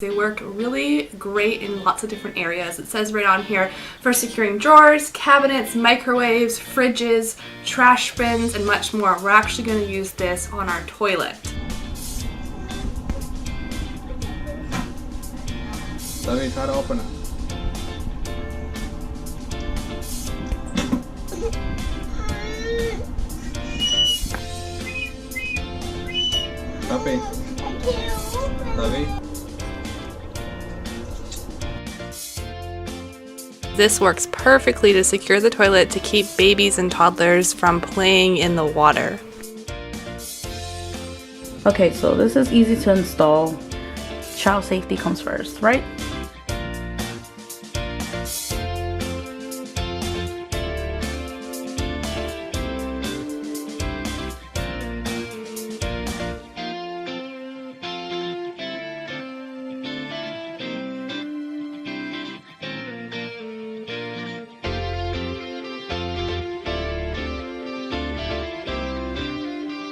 They work really great in lots of different areas. It says right on here for securing drawers, cabinets, microwaves, fridges, trash bins, and much more. We're actually going to use this on our toilet. Let me try to open it. Puppy. Lovey. This works perfectly to secure the toilet to keep babies and toddlers from playing in the water. Okay, so this is easy to install. Child safety comes first, right?